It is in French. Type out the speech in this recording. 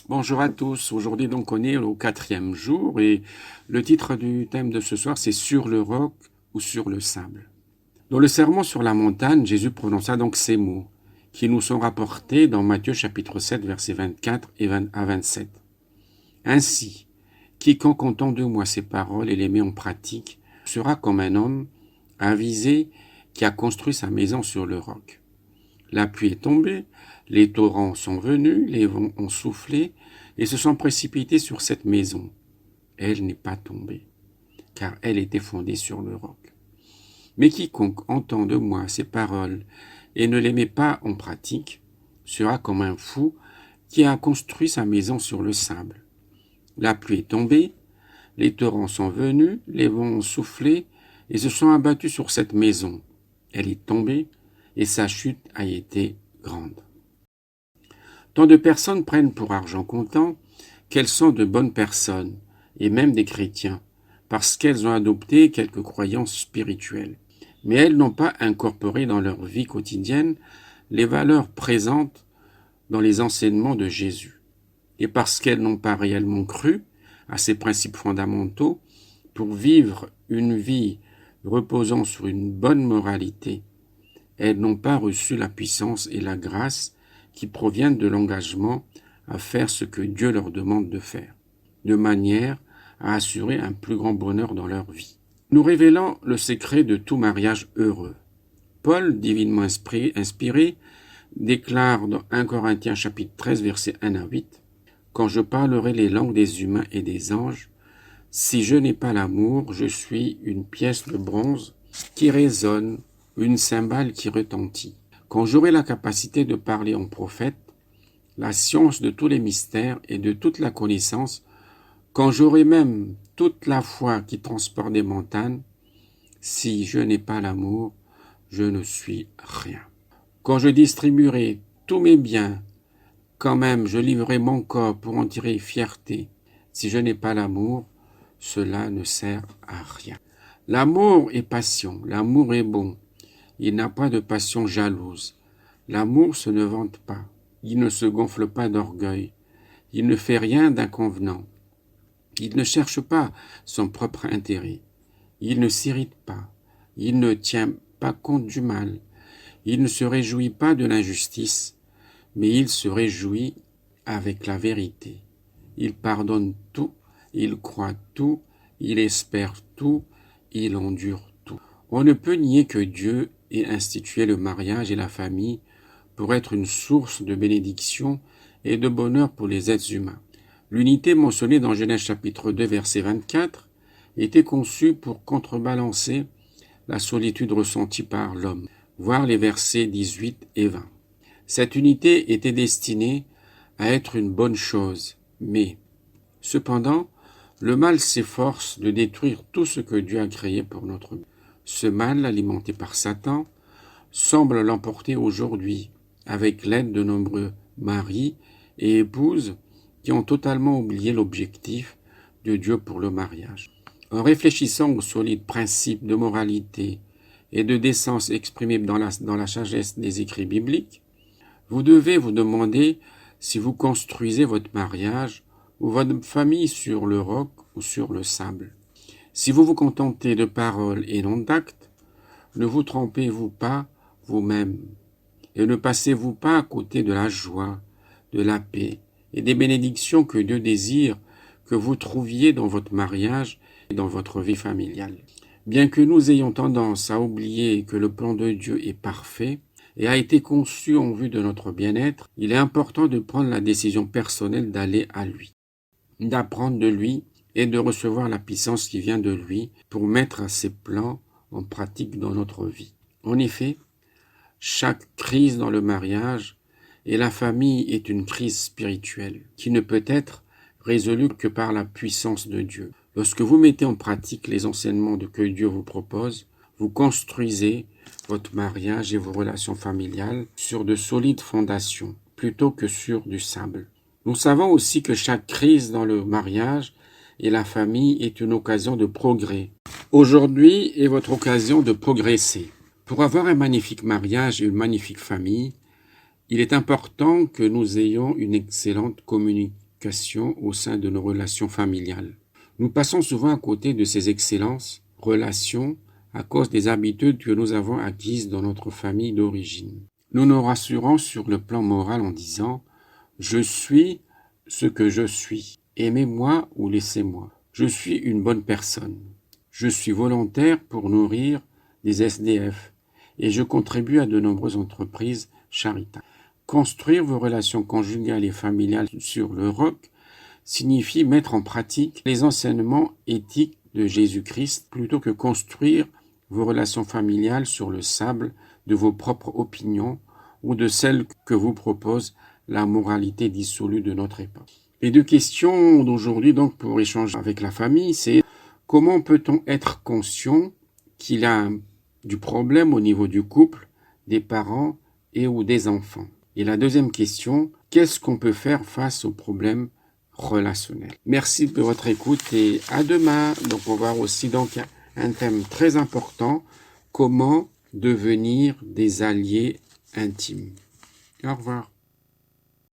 Bonjour à tous. Aujourd'hui, donc, on est au 4e jour et le titre du thème de ce soir, c'est Sur le roc ou sur le sable. Dans le sermon sur la montagne, Jésus prononça donc ces mots qui nous sont rapportés dans Matthieu chapitre 7, versets 24 à 27. Ainsi, quiconque entend de moi ces paroles et les met en pratique sera comme un homme avisé qui a construit sa maison sur le roc. La pluie est tombée, les torrents sont venus, les vents ont soufflé et se sont précipités sur cette maison. Elle n'est pas tombée, car elle était fondée sur le roc. Mais quiconque entend de moi ces paroles et ne les met pas en pratique sera comme un fou qui a construit sa maison sur le sable. La pluie est tombée, les torrents sont venus, les vents ont soufflé et se sont abattus sur cette maison. Elle est tombée et sa chute a été grande. Tant de personnes prennent pour argent comptant qu'elles sont de bonnes personnes, et même des chrétiens, parce qu'elles ont adopté quelques croyances spirituelles. Mais elles n'ont pas incorporé dans leur vie quotidienne les valeurs présentes dans les enseignements de Jésus. Et parce qu'elles n'ont pas réellement cru à ces principes fondamentaux pour vivre une vie reposant sur une bonne moralité, elles n'ont pas reçu la puissance et la grâce qui proviennent de l'engagement à faire ce que Dieu leur demande de faire, de manière à assurer un plus grand bonheur dans leur vie. Nous révélant le secret de tout mariage heureux. Paul, divinement inspiré, déclare dans 1 Corinthiens chapitre 13, versets 1 à 8, « Quand je parlerai les langues des humains et des anges, si je n'ai pas l'amour, je suis une pièce de bronze qui résonne, une cymbale qui retentit. Quand j'aurai la capacité de parler en prophète, la science de tous les mystères et de toute la connaissance, quand j'aurai même toute la foi qui transporte des montagnes, si je n'ai pas l'amour, je ne suis rien. Quand je distribuerai tous mes biens, quand même je livrerai mon corps pour en tirer fierté, si je n'ai pas l'amour, cela ne sert à rien. L'amour est passion, l'amour est bon. Il n'a pas de passion jalouse. L'amour se ne vante pas. Il ne se gonfle pas d'orgueil. Il ne fait rien d'inconvenant. Il ne cherche pas son propre intérêt. Il ne s'irrite pas. Il ne tient pas compte du mal. Il ne se réjouit pas de l'injustice, mais il se réjouit avec la vérité. Il pardonne tout, il croit tout, il espère tout, il endure tout. On ne peut nier que Dieu ait institué le mariage et la famille pour être une source de bénédiction et de bonheur pour les êtres humains. L'unité mentionnée dans Genèse chapitre 2 verset 24 était conçue pour contrebalancer la solitude ressentie par l'homme, voir les versets 18 et 20. Cette unité était destinée à être une bonne chose, mais, cependant, le mal s'efforce de détruire tout ce que Dieu a créé pour notre bien. Ce mal, alimenté par Satan, semble l'emporter aujourd'hui, avec l'aide de nombreux maris et épouses qui ont totalement oublié l'objectif de Dieu pour le mariage. En réfléchissant aux solides principes de moralité et de décence exprimés dans la sagesse des écrits bibliques, vous devez vous demander si vous construisez votre mariage ou votre famille sur le roc ou sur le sable. Si vous vous contentez de paroles et non d'actes, ne vous trompez-vous pas vous-même et ne passez-vous pas à côté de la joie, de la paix et des bénédictions que Dieu désire que vous trouviez dans votre mariage et dans votre vie familiale. Bien que nous ayons tendance à oublier que le plan de Dieu est parfait et a été conçu en vue de notre bien-être, il est important de prendre la décision personnelle d'aller à lui, d'apprendre de lui et de recevoir la puissance qui vient de lui pour mettre ses plans en pratique dans notre vie. En effet, chaque crise dans le mariage et la famille est une crise spirituelle qui ne peut être résolue que par la puissance de Dieu. Lorsque vous mettez en pratique les enseignements que Dieu vous propose, vous construisez votre mariage et vos relations familiales sur de solides fondations plutôt que sur du sable. Nous savons aussi que chaque crise dans le mariage et la famille est une occasion de progrès. Aujourd'hui est votre occasion de progresser. Pour avoir un magnifique mariage et une magnifique famille, il est important que nous ayons une excellente éducation au sein de nos relations familiales. Nous passons souvent à côté de ces excellences, relations, à cause des habitudes que nous avons acquises dans notre famille d'origine. Nous nous rassurons sur le plan moral en disant « Je suis ce que je suis. Aimez-moi ou laissez-moi. Je suis une bonne personne. Je suis volontaire pour nourrir des SDF et je contribue à de nombreuses entreprises charitables. » Construire vos relations conjugales et familiales sur le roc signifie mettre en pratique les enseignements éthiques de Jésus-Christ plutôt que construire vos relations familiales sur le sable de vos propres opinions ou de celles que vous propose la moralité dissolue de notre époque. Les deux questions d'aujourd'hui, donc, pour échanger avec la famille, c'est comment peut-on être conscient qu'il y a du problème au niveau du couple, des parents et ou des enfants? Et la deuxième question, qu'est-ce qu'on peut faire face aux problèmes relationnels? Merci de votre écoute et à demain. Donc, on va voir aussi donc un thème très important, comment devenir des alliés intimes. Au revoir.